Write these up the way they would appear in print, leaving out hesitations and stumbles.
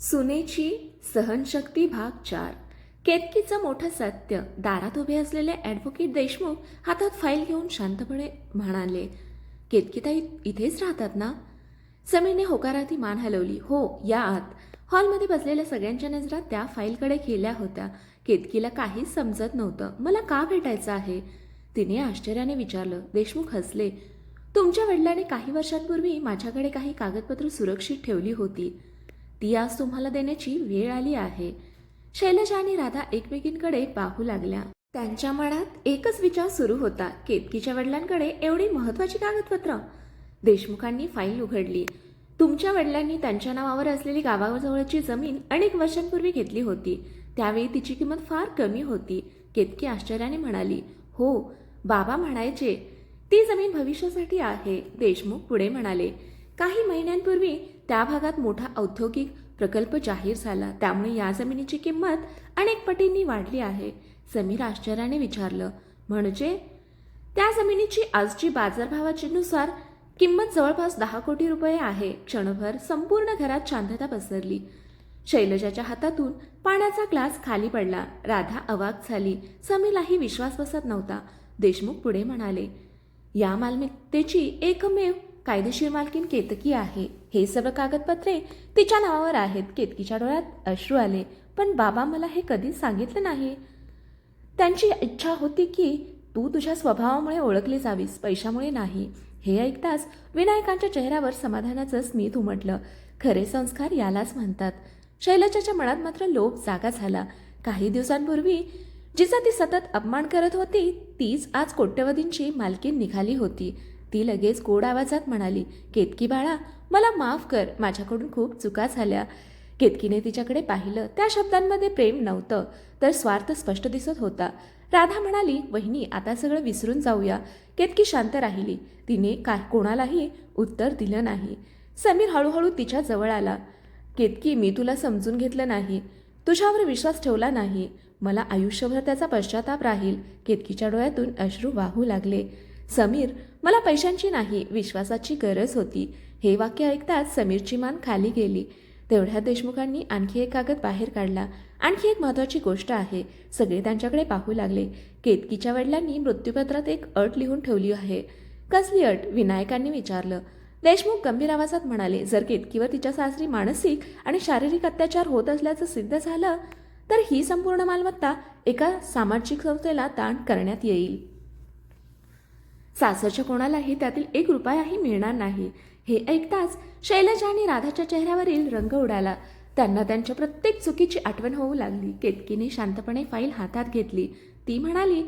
सुनेची सहनशक्ती भाग 4. केतकीचं मोठं सत्य. दारात उभे असलेले ॲडव्होकेट देशमुख हातात फाईल घेऊन शांतपणे म्हणाले, केतकीताई इथेच राहतात ना? समीरने होकारार्थी मान हलवली. हो, या आत. हॉलमध्ये बसलेल्या सगळ्यांच्या नजरा त्या फाईलकडे गेल्या होत्या. केतकीला काहीच समजत नव्हतं. मला का भेटायचं आहे? तिने आश्चर्याने विचारलं. देशमुख हसले. तुमच्या वडिलांनी काही वर्षांपूर्वी माझ्याकडे काही कागदपत्र सुरक्षित ठेवली होती. ती आज तुम्हाला देण्याची वेळ आली आहे. शैलजा आणि राधा एकमेकींकडे पाहू लागल्या. त्यांच्या मनात एकच विचार सुरू होता. केतकीच्या वडिलांकडे एवढी महत्वाची कागदपत्र. देशमुखांनी फाईल उघडली. तुमच्या वडिलांनी त्यांच्या नावावर असलेली गावाजवळची जमीन अनेक वर्षांपूर्वी घेतली होती. त्यावेळी तिची किंमत फार कमी होती. केतकी आश्चर्याने म्हणाली. हो, बाबा म्हणायचे ती जमीन भविष्यासाठी आहे. देशमुख पुढे म्हणाले, काही महिन्यांपूर्वी त्या भागात मोठा औद्योगिक प्रकल्प जाहीर झाला. त्यामुळे या जमिनीची किंमत अनेक पटींनी वाढली आहे. समीर आश्चर्याने विचारलं, म्हणजे त्या जमिनीची आजची बाजारभावानुसार किंमत जवळपास 10 कोटी रुपये आहे. क्षणभर संपूर्ण घरात शांतता पसरली. शैलजाच्या हातातून पाण्याचा ग्लास खाली पडला. राधा अवाक झाली. समीरलाही विश्वास बसत नव्हता. देशमुख पुढे म्हणाले, या मालमत्तेची एकमेव कायदेशीर मालकीन केतकी आहे. हे सर्व कागदपत्रे तिच्या नावावर आहेत. केतकीच्या डोळ्यात अश्रू आले. पण बाबा मला हे कधीच सांगितलं नाही. त्यांची इच्छा होती की तू तुझ्या स्वभावामुळे ओळखली जावीस, पैशामुळे नाही. हे ऐकताच विनायकांच्या चेहऱ्यावर समाधानाचं स्मित उमटलं. खरे संस्कार यालाच म्हणतात. शैलजाच्या मनात मात्र लोभ जागा झाला. काही दिवसांपूर्वी जिचा ती सतत अपमान करत होती, तीच आज कोट्यवधींची मालकीन निघाली होती. ती लगेच गोड आवाजात म्हणाली, केतकी बाळा, मला माफ कर. माझ्याकडून खूप चुका झाल्या. केतकीने तिच्याकडे पाहिलं. त्या शब्दांमध्ये प्रेम नव्हतं, तर स्वार्थ स्पष्ट दिसत होता. राधा म्हणाली, वहिनी, आता सगळं विसरून जाऊया. केतकी शांत राहिली. तिने कोणालाही उत्तर दिलं नाही. समीर हळूहळू तिच्या जवळ आला. केतकी, मी तुला समजून घेतलं नाही, तुझ्यावर विश्वास ठेवला नाही. मला आयुष्यभर त्याचा पश्चाताप राहील. केतकीच्या डोळ्यातून अश्रू वाहू लागले. समीर, मला पैशांची नाही, विश्वासाची गरज होती. हे वाक्य ऐकताच समीरची मान खाली गेली. तेवढ्या देशमुखांनी आणखी एक कागद बाहेर काढला. आणखी एक महत्त्वाची गोष्ट आहे. सगळे त्यांच्याकडे पाहू लागले. केतकीच्या वडिलांनी मृत्यूपत्रात एक अट लिहून ठेवली आहे. कसली अट? विनायकांनी विचारलं. देशमुख गंभीर आवाजात म्हणाले, जर केतकीवर तिच्या सासरी मानसिक आणि शारीरिक अत्याचार होत असल्याचं सिद्ध झालं तर ही संपूर्ण मालमत्ता एका सामाजिक संस्थेला दान करण्यात येईल. सासरच्या कोणालाही त्यातील 1 रुपयाही मिळणार नाही. हे ऐकताच शैलजा आणि राधाच्या चेहऱ्यावरील रंग उडाला. त्यांना त्यांच्या प्रत्येक चुकीची आठवण होऊ लागली. केतकीने शांतपणे फाईल हातात घेतली. ती म्हणाली,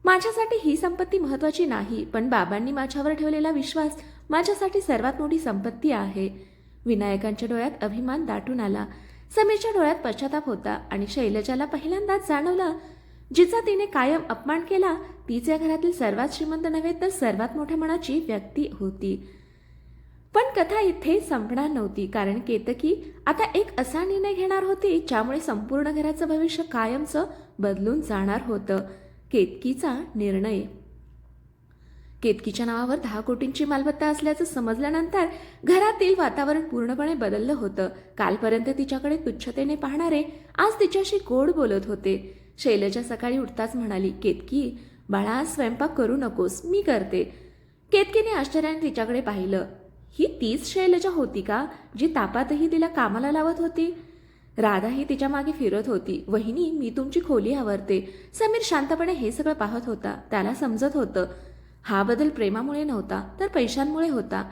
माझ्यासाठी ही संपत्ती महत्त्वाची नाही, पण बाबांनी माझ्यावर ठेवलेला विश्वास माझ्यासाठी सर्वात मोठी संपत्ती आहे. विनायकांच्या डोळ्यात अभिमान दाटून आला. समीरच्या डोळ्यात पश्चाताप होता आणि शैलजाला पहिल्यांदाच जाणवलं, जिचा तिने कायम अपमान केला तीच या घरातील सर्वात श्रीमंत नव्हे तर सर्वात मोठ्या मनाची व्यक्ती होती. पण कथा इथे संपणार नव्हती, कारण केतकी आता एक असा निर्णय घेणार होती ज्यामुळे संपूर्ण घराचं भविष्य कायमचं बदलून जाणार होतं. केतकीचा निर्णय. केतकीच्या नावावर 10 कोटींची मालमत्ता असल्याचं समजल्यानंतर घरातील वातावरण पूर्णपणे बदललं होतं. कालपर्यंत तिच्याकडे तुच्छतेने पाहणारे आज तिच्याशी गोड बोलत होते. शैलजा सकाळी उठताच म्हणाली, केतकी बाळा, स्वयंपाक करू नकोस, मी करते. केतकीने आश्चर्याने तिच्याकडे पाहिलं. ही तीच शैलजा होती का जी तापातही तिला कामाला लावत होती? राधाही तिच्या मागे फिरत होती. वहिनी, मी तुमची खोली आवरते. समीर शांतपणे हे सगळं पाहत होता. त्याला समजत होतं, हा बदल प्रेमामुळे नव्हता तर पैशांमुळे होता.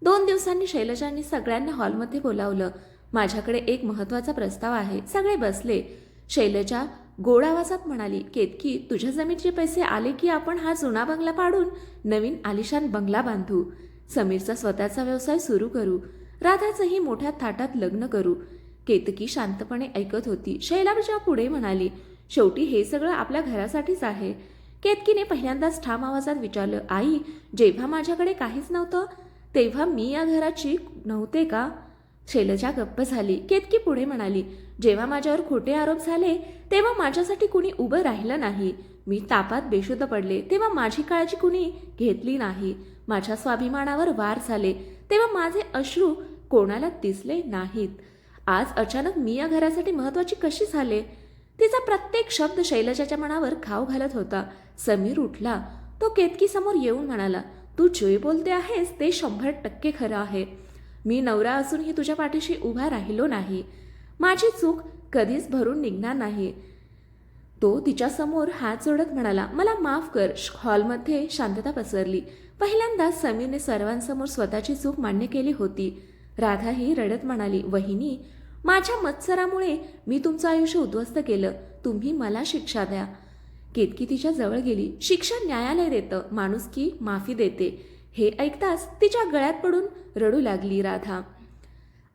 2 दिवसांनी शैलजांनी सगळ्यांना हॉलमध्ये बोलावलं. माझ्याकडे एक महत्त्वाचा प्रस्ताव आहे. सगळे बसले. शैलजा गोड आवाजात म्हणाली, केतकी, तुझ्या जमिनीचे पैसे आले की आपण हा जुना बंगला पाडून नवीन आलिशान बंगला बांधू. समीरचा स्वतःचा व्यवसाय सुरू करू. राधाचंही मोठ्या थाटात लग्न करू. केतकी शांतपणे ऐकत होती. शैलजा पुढे म्हणाली, शेवटी हे सगळं आपल्या घरासाठीच आहे. केतकीने पहिल्यांदाच ठाम आवाजात विचारलं, आई, जेव्हा माझ्याकडे काहीच नव्हतं तेव्हा मी या घराची नव्हते का? शैलजा गप्प झाली. केतकी पुढे म्हणाली, जेव्हा माझ्यावर खोटे आरोप झाले तेव्हा माझ्यासाठी कुणी उभं राहिलं नाही. मी तापात बेशुद्ध पडले तेव्हा माझी काळजी कुणी घेतली नाही. माझ्या स्वाभिमानावर वार झाले तेव्हा माझे अश्रू कोणाला दिसले नाहीत. आज अचानक मी या घरासाठी महत्वाची कशी झाले? तिचा प्रत्येक शब्द शैलजाच्या मनावर घाव घालत होता. समीर उठला. तो केतकीसमोर येऊन म्हणाला, तू जे बोलते आहेस ते 100% खरं आहे. मी नवरा असूनही तुझ्या पाठीशी उभा राहिलो नाही. माझी चूक कधीच भरून निघणार नाही. तो तिच्यासमोर हात जोडत म्हणाला, मला माफ कर. हॉलमध्ये शांतता पसरली. पहिल्यांदाच समीरने सर्वांसमोर स्वतःची चूक मान्य केली होती. राधाही रडत म्हणाली, वहिनी, माझ्या मत्सरामुळे मी तुमचं आयुष्य उद्ध्वस्त केलं. तुम्ही मला शिक्षा द्या. केतकी तिच्या जवळ गेली. शिक्षा न्यायालय देतं, माणुसकी माफी देते. हे ऐकताच तिच्या गळ्यात पडून रडू लागली राधा.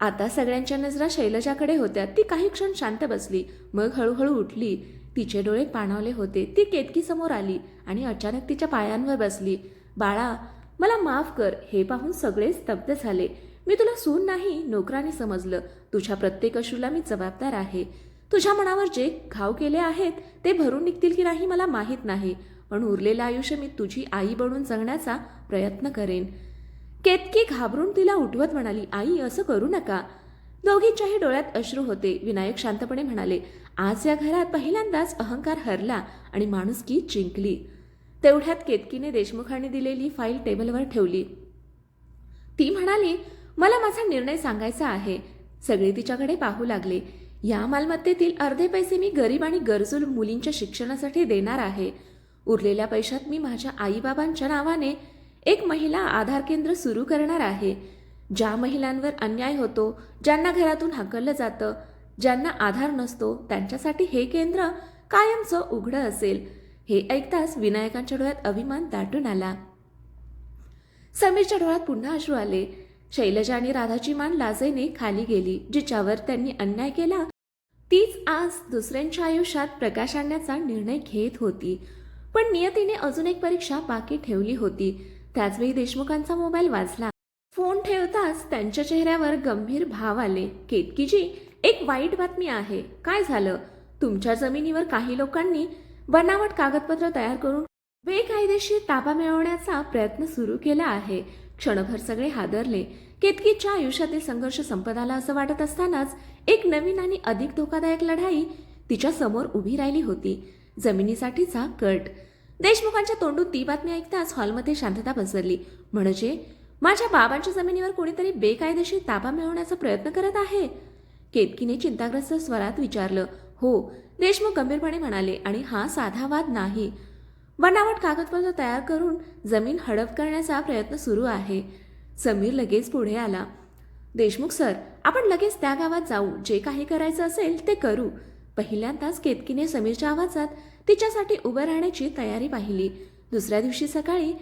आता सगळ्यांच्या नजरा शैलजाकडे होत्या. ती काही क्षण शांत बसली, मग हळूहळू उठली. तिचे डोळे पाणावले होते. ती केतकी समोर आली आणि अचानक तिच्या पायांवर बसली. बाळा, मला माफ कर. हे पाहून सगळे स्तब्ध झाले. मी तुला सून नाही, नोकराने समजलं. तुझ्या प्रत्येक अश्रूला मी जबाबदार आहे. तुझ्या मनावर जे घाव केले आहेत ते भरून निघतील की नाही मला माहीत नाही, पण उरलेलं आयुष्य मी तुझी आई बनून जगण्याचा प्रयत्न करेन. केतकी घाबरून तिला उठवत म्हणाली, आई, असं करू नका. दोघींच्याही डोळ्यात अश्रू होते. विनायक शांतपणे म्हणाले, आज या घरात पहिल्यांदाच अहंकार हरला आणि माणुसकी जिंकली. तेवढ्यात केतकीने देशमुखांनी दिलेली फाईल टेबलवर ठेवली. ती म्हणाली, मला माझा निर्णय सांगायचा आहे. सगळे तिच्याकडे पाहू लागले. या मालमत्तेतील अर्धे पैसे मी गरीब आणि गरजू मुलींच्या शिक्षणासाठी देणार आहे. उरलेल्या पैशात मी माझ्या आईबाबांच्या नावाने एक महिला आधार केंद्र सुरू करणार आहे. ज्या महिलांवर अन्याय होतो, ज्यांना घरातून हाकललं जातं, ज्यांना आधार नसतो, त्यांच्यासाठी हे केंद्र कायमचं उघडं असेल. हे ऐकताच विनायकांच्या डोळ्यात अभिमान दाटून आला. समीरच्या डोळ्यात पुन्हा अश्रू आले. शैलजा आणि राधाची मान लाजेने खाली गेली. जिच्यावर त्यांनी अन्याय केला तीच आज दुसऱ्यांच्या आयुष्यात प्रकाश आणण्याचा निर्णय घेत होती. पण नियतीने अजून एक परीक्षा बाकी ठेवली होती. त्याचवेळी देशमुखांचा मोबाईल वाजला. फोन ठेवताच त्यांच्या चेहऱ्यावर गंभीर भाव आले. केतकीजी, एक वाईट बातमी आहे. काय झालं? तुमच्या जमिनीवर काही लोकांनी बनावट कागदपत्र तयार करून बेकायदेशीर ताबा मिळवण्याचा प्रयत्न सुरू केला आहे. क्षणभर सगळे हादरले. केतकीच्या आयुष्यातील संघर्ष संपत आला असं वाटत असतानाच एक नवीन आणि अधिक धोकादायक लढाई तिच्या समोर उभी राहिली होती. जमिनीसाठीचा कट. देशमुखांच्या तोंडून ती बातमी ऐकताच हॉलमध्ये शांतता पसरली. म्हणजे माझ्या बाबांच्या जमिनीवर कोणीतरी बेकायदेशीर ताबा मिळवण्याचा प्रयत्न करत आहे? केतकीने चिंताग्रस्त स्वरात विचारलं. हो, देशमुख गंभीरपणे म्हणाले, आणि हा साधा वाद नाही. बनावट कागदपत्र तयार करून जमीन हडप करण्याचा प्रयत्न सुरू आहे. समीर लगेच पुढे आला. देशमुख सर, आपण लगेच त्या गावात जाऊ. जे काही करायचं असेल ते करू. पहिल्यांदाच केतकीने समीरच्या आवाजात तिच्यासाठी उभं राहण्याची तयारी पाहिली. दुसऱ्या दिवशी सकाळी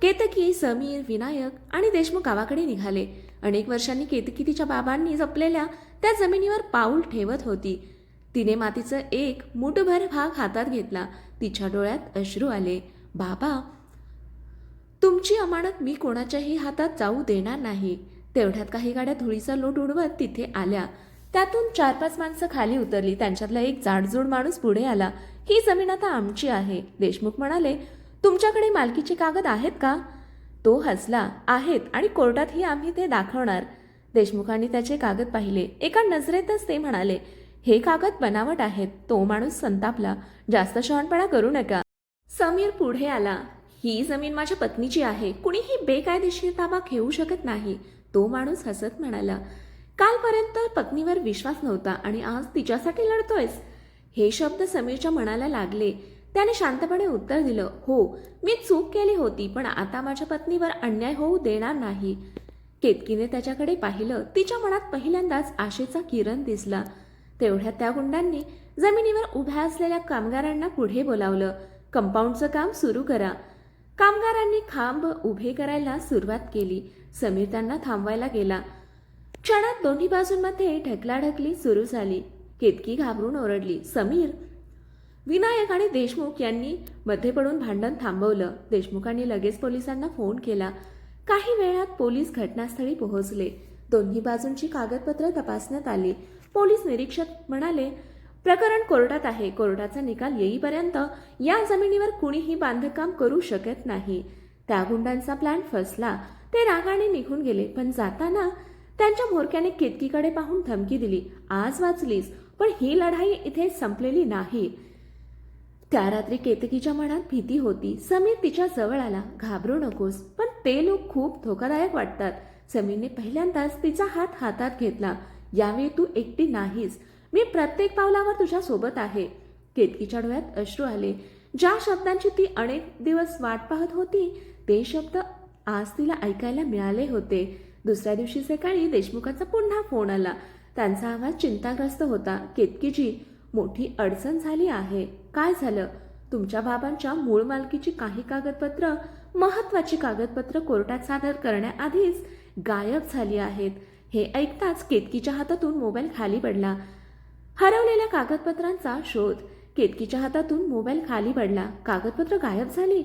केतकी, समीर, विनायक आणि देशमुख गावाकडे निघाले. अनेक वर्षांनी केतकी तिच्या बाबांनी जपलेल्या त्या जमिनीवर पाऊल ठेवत होती. तिने मातीचं एक मूठभर भाग हातात घेतला. तिच्या डोळ्यात अश्रू आले. बाबा, तुमची अमानत मी कोणाच्याही हातात जाऊ देणार नाही. तेवढ्यात काही गाड्या धुळीचा लोट उडवत तिथे आल्या. त्यातून 4-5 माणसं खाली उतरली. त्यांच्यातला एक जाडजूड माणूस पुढे आला. ही जमीन आता आमची आहे. देशमुख म्हणाले, तुमच्याकडे मालकीचे कागद आहेत का? तो हसला. आहेत, आणि कोर्टातही आम्ही ते दाखवणार. देशमुखांनी त्याचे कागद पाहिले. एका नजरेतच ते म्हणाले, हे कागद बनावट आहेत. तो माणूस संतापला. जास्त शहाणपणा करू नका. समीर पुढे आला. ही जमीन माझ्या पत्नीची आहे. कुणीही बेकायदेशीर ताबा घेऊ शकत नाही. तो माणूस हसत म्हणाला, कालपर्यंत पत्नीवर विश्वास नव्हता आणि आज तिच्यासाठी लढतोयस? हे शब्द समीरच्या मनाला लागले. त्याने शांतपणे उत्तर दिलं, हो, मी चूक केली होती, पण आता माझ्या पत्नीवर अन्याय होऊ देणार नाही. केतकीने त्याच्याकडे पाहिलं. तिच्या मनात पहिल्यांदाच आशेचा किरण दिसला. तेवढ्यात त्या गुंडांनी जमिनीवर उभ्या असलेल्या कामगारांना पुढे बोलावलं. कंपाऊंडचं काम सुरू करा. कामगारांनी खांब उभे करायला सुरुवात केली. समीर त्यांना थांबवायला गेला. क्षणात दोन्ही बाजूंमध्ये ढकलाढकली सुरू झाली. केतकी घाबरून ओरडली, समीर! विनायक आणि देशमुख यांनी मध्ये पडून भांडण थांबवलं. देशमुखांनी लगेच पोलिसांना फोन केला. काही वेळात पोलीस घटनास्थळी पोहोचले. दोन्ही बाजूंची कागदपत्र तपासण्यात आली. पोलीस निरीक्षक म्हणाले, प्रकरण कोर्टात आहे. कोर्टाचा निकाल येईपर्यंत या जमिनीवर कुणीही बांधकाम करू शकत नाही. त्या गुंडांचा प्लॅन फसला. ते रागाने निघून गेले. पण जाताना त्यांच्या म्होरक्याने केतकीकडे पाहून धमकी दिली, आज वाचलीस, पण ही लढाई इथे संपलेली नाही. त्या रात्री केतकीच्या मनात भीती होती. समीर तिच्या जवळ आला. घाबरू नकोस, पण ते लोक खूप धोकादायक वाटतात. समीरने पहिल्यांदाच तिचा हात हातात घेतला. यावेळी तू एकटी नाहीस, मी प्रत्येक पावलावर तुझ्या सोबत आहे. केतकीच्या डोळ्यात अश्रू आले. ज्या शब्दांची ती अनेक दिवस वाट पाहत होती ते शब्द आज तिला ऐकायला मिळाले होते. दुसऱ्या दिवशी सकाळी देशमुखांचा पुन्हा फोन आला. त्यांचा आवाज चिंताग्रस्त होता. केतकीजी, मोठी अडचण झाली आहे. काय झालं? तुमच्या बाबांच्या मूळ मालकीची काही कागदपत्र, महत्वाची कागदपत्र कोर्टात सादर करण्याआधीच गायब झाली आहेत. हे ऐकताच केतकीच्या हातातून मोबाईल खाली पडला. हरवलेल्या कागदपत्रांचा शोध. केतकीच्या हातातून मोबाईल खाली पडला. कागदपत्र गायब झाली.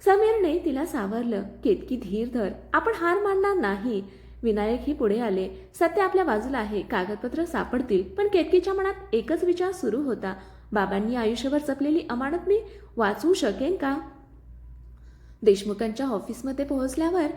समीरने तिला सावरलं. केतकी, धीर धर, आपण हार मानणार नाही. विनायकही पुढे आले. सत्य आपल्या बाजूला आहे, कागदपत्र सापडतील. पण केतकीच्या मनात एकच विचार सुरू होता, बाबांनी आयुष्यभर जपलेली अमानत मी वाचवू शकेन का? देशमुखांच्या ऑफिसमध्ये पोहोचल्यावर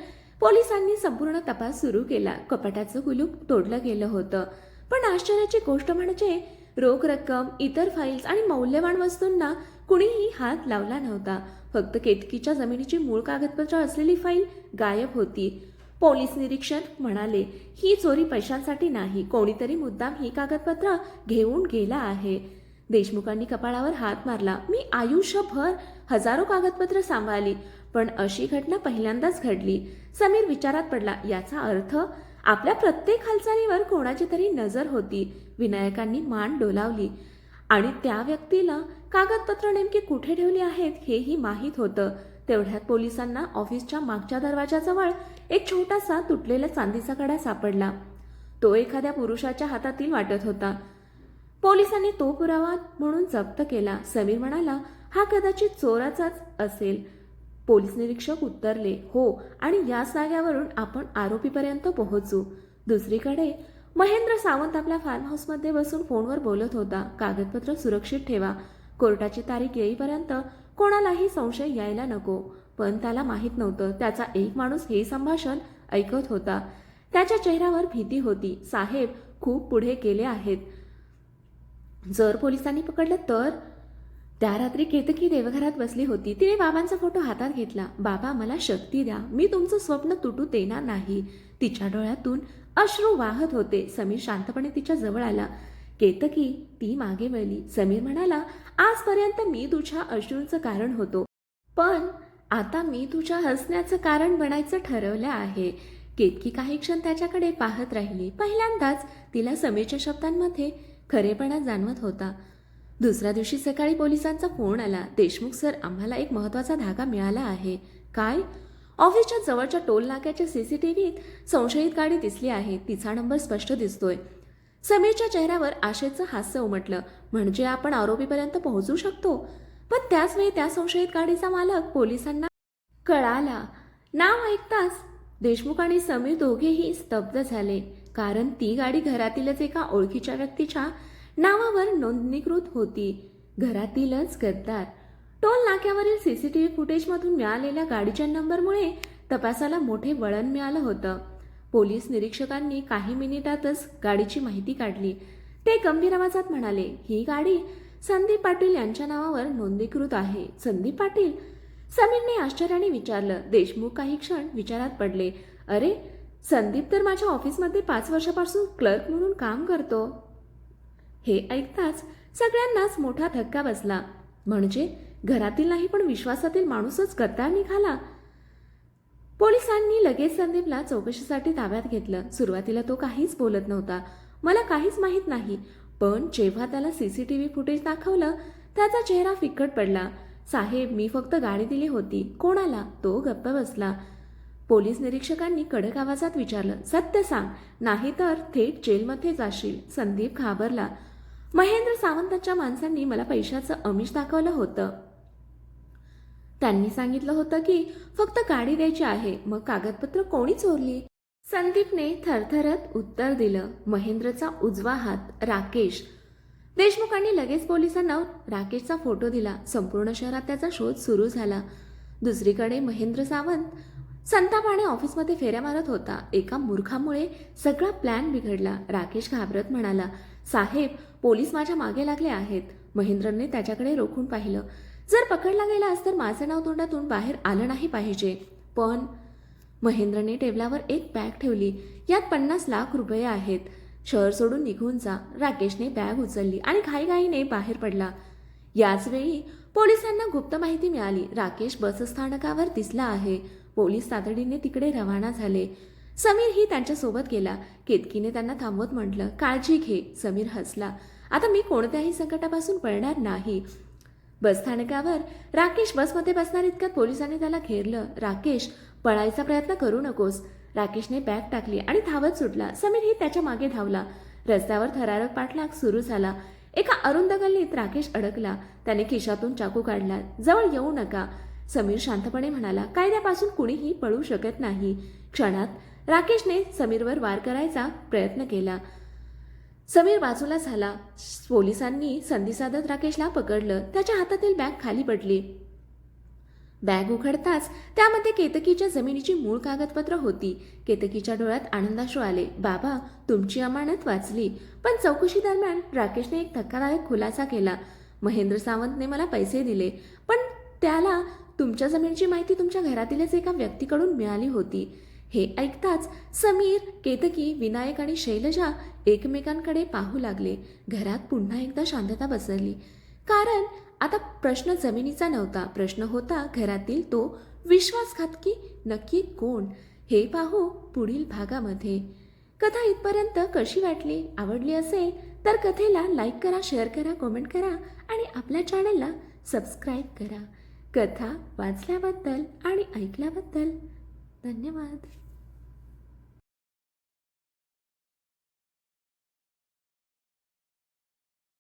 पोलिसांनी संपूर्ण तपास सुरू केला. कपाटाचं कुलूप तोडलं गेलं होतं. पण आश्चर्याची गोष्ट म्हणजे रोख रक्कम, इतर फाईल्स आणि मौल्यवान वस्तूंना कुणीही हात लावला नव्हता. फक्त केतकीच्या जमिनीची मूळ कागदपत्र असलेली फाईल गायब होती. पोलीस निरीक्षक म्हणाले, ही चोरी पैशांसाठी नाही, कोणीतरी मुद्दाम ही कागदपत्र घेऊन गेला आहे. देशमुखांनी कपाळावर हात मारला. मी आयुष्यभर हजारो कागदपत्र सांभाळली, पण अशी घटना पहिल्यांदाच घडली. समीर विचारात पडला. याचा अर्थ आपल्या प्रत्येक हालचालीवर कोणाची तरी नजर होती. विनायकांनी मान डोलावली. आणि त्या व्यक्तीला कागदपत्र नेमके कुठे ठेवली आहेत हेही माहीत होतं. तेवढ्यात पोलिसांना ऑफिसच्या मागच्या दरवाजाजवळ एक छोटासा तुटलेला चांदीचा कडा सापडला. तो एखाद्या पुरुषाच्या हातातील वाटत होता. पोलिसांनी तो पुरावा म्हणून जप्त केला. समीर म्हणाला, हा कदाचित चोराचाच असेल. पोलीस निरीक्षक उत्तरले, हो, आणि या जाग्यावरून आपण आरोपीपर्यंत पोहोचू. दुसरीकडे महेंद्र सावंत आपल्या फार्म हाऊसमध्ये बसून फोनवर बोलत होता. कागदपत्र सुरक्षित ठेवा, कोर्टाची तारीख येईपर्यंत कोणालाही संशय यायला नको. पण त्याला माहीत नव्हतं, त्याचा एक माणूस हे संभाषण ऐकत होता. त्याच्या चेहऱ्यावर भीती होती. साहेब खूप पुढे गेले आहेत, जर पोलिसांनी पकडलं तर? त्या रात्री केतकी देवघरात बसली होती. तिने बाबांचा फोटो हातात घेतला. बाबा, मला शक्ती द्या, मी तुमचं स्वप्न तुटू देणार नाही. तिच्या डोळ्यातून अश्रू वाहत होते. समीर शांतपणे तिच्या जवळ आला. केतकी, ती मागे वळली. समीर म्हणाला, आजपर्यंत मी तुझ्या अश्रूंचं कारण होतो, पण आता मी तुझ्या हसण्याचं कारण बनायचं ठरवलं आहे. केतकी काही क्षण त्याच्याकडे पाहत राहिली. पहिल्यांदाच तिला समीरच्या शब्दांमध्ये खरेपणा जाणवत होता. दुसऱ्या दिवशी सकाळी पोलिसांचा फोन आला. देशमुख सर, आम्हाला एक महत्त्वाचा धागा मिळाला आहे. काय? ऑफिसच्या जवळच्या टोल नाक्याच्या सीसीटीव्हीत संशयित गाडी दिसली आहे. तिचा नंबर स्पष्ट दिसतोय. समीरच्या चेहऱ्यावर आशेचं हास्य उमटलं. म्हणजे आपण आरोपीपर्यंत पोहोचू शकतो? पण त्याच वेळी त्या संशयित गाडीचा मालक पोलिसांना कळाला. नाव ऐकताच देशमुख आणि समीर दोघेही स्तब्ध झाले, कारण ती गाडी घरातीलच एका ओळखीच्या व्यक्तीच्या नावावर नोंदणीकृत होती. घरातीलच गद्दार. टोल नाक्यावरील सीसीटीव्ही फुटेजमधून मिळालेल्या गाडीच्या नंबरमुळे तपासाला मोठे वळण मिळालं होतं. पोलीस निरीक्षकांनी काही मिनिटातच गाडीची माहिती काढली. ते गंभीर आवाजात म्हणाले, ही गाडी संदीप पाटील यांच्या नावावर नोंदणीकृत आहे. संदीप पाटील? समीरने आश्चर्याने विचारलं. देशमुख काही क्षण विचारात पडले. अरे, संदीप तर माझ्या ऑफिसमध्ये 5 वर्षापासून क्लर्क म्हणून काम करतो. हे ऐकताच सगळ्यांनाच मोठा धक्का बसला. म्हणजे घरातील नाही पण विश्वासातील माणूसच गद्दार निघाला. पोलिसांनी लगेच संदीपला चौकशीसाठी ताब्यात घेतलं. सुरुवातीला तो काहीच बोलत नव्हता. मला काहीच माहीत नाही, पण जेव्हा त्याला सीसीटीव्ही फुटेज दाखवलं त्याचा चेहरा फिकट पडला. साहेब, मी फक्त गाडी दिली होती. कोणाला? तो गप्प बसला. पोलीस निरीक्षकांनी कडक आवाजात विचारलं, सत्य सांग, नाहीतर थेट जेलमध्ये जाशील. संदीप घाबरला. महेंद्र सावंतांच्या माणसांनी मला पैशाचं आमिष दाखवलं होतं. त्यांनी सांगितलं होतं की फक्त गाडी द्यायची आहे. मग कागदपत्र कोणी चोरली? संदीपने थरथरत उत्तर दिलं. महेंद्रचा उजवा हात राकेश. देशमुखांनी लगेच पोलिसांना राकेशचा फोटो दिला. संपूर्ण शहरात त्याचा शोध सुरू झाला. दुसरीकडे महेंद्र सावंत संतापाने ऑफिसमध्ये फेऱ्या मारत होता. एका मूर्खामुळे सगळा प्लॅन बिघडला. राकेश घाबरत म्हणाला, साहेब, पोलीस माझ्या मागे लागले आहेत. महेंद्रने त्याच्याकडे रोखून पाहिलं. जर पकडला गेलास तर माझं नाव तोंडातून बाहेर आलं नाही पाहिजे. पण महेंद्रने टेबलावर एक बॅग ठेवली. यात 50 लाख रुपये आहेत. शहर सोडून निघून जा. राकेशने बॅग उचलली आणि घाईघाईने बाहेर पडला. याच वेळी पोलिसांना गुप्त माहिती मिळाली. राकेश बसस्थानकावर दिसला आहे. पोलीस तातडीने तिकडे रवाना झाले. समीर ही त्यांच्यासोबत गेला. केतकीने त्यांना थांबवत म्हटलं, काळजी घे. समीर हसला. आता मी कोणत्याही संकटापासून पळणार नाही. बसस्थानकावर राकेश बसमध्ये बसणार इतक्यात पोलिसांनी त्याला घेरलं. राकेश, पळायचा प्रयत्न करू नकोस. राकेशने बॅग टाकली आणि धावत सुटला. समीरही त्याच्या मागे धावला. रस्त्यावर थरारक पाठलाग सुरू झाला. एका अरुंद गल्लीत राकेश अडकला. त्याने खिशातून चाकू काढला. जवळ येऊ नका, समीर शांतपणे म्हणाला. कायद्यापासून कुणीही पळू शकत नाही. क्षणात राकेशने समीरवर वार करायचा प्रयत्न केला. समीर बाजूला झाला. पोलिसांनी संधी साधत राकेशला पकडलं. त्याच्या हातातील बॅग खाली पडली. बॅग उघडताच त्यामध्ये केतकीच्या जमिनीची मूळ कागदपत्र होती. केतकीच्या डोळ्यात आनंदाश्रू आले. बाबा, तुमची अमानत वाचली. पण चौकशी दरम्यान राकेशने एक धक्कादायक खुलासा केला. महेंद्र सावंतने मला पैसे दिले, पण त्याला तुमच्या जमिनीची माहिती तुमच्या घरातीलच एका व्यक्तीकडून मिळाली होती. हे ऐकताच समीर, केतकी, विनायक आणि शैलजा एकमेकांकडे पाहू लागले. घरात पुन्हा एकदा शांतता पसरली. कारण आता प्रश्न जमिनीचा नव्हता. प्रश्न होता घरातील तो विश्वासघातकी नक्की कोण, हे पाहू पुढील भागामध्ये. कथा इथपर्यंत कशी वाटली? आवडली असेल तर कथेला लाईक करा, शेअर करा, कमेंट करा आणि आपल्या चॅनलला सबस्क्राईब करा. कथा वाचल्याबद्दल आणि ऐकल्याबद्दल धन्यवाद.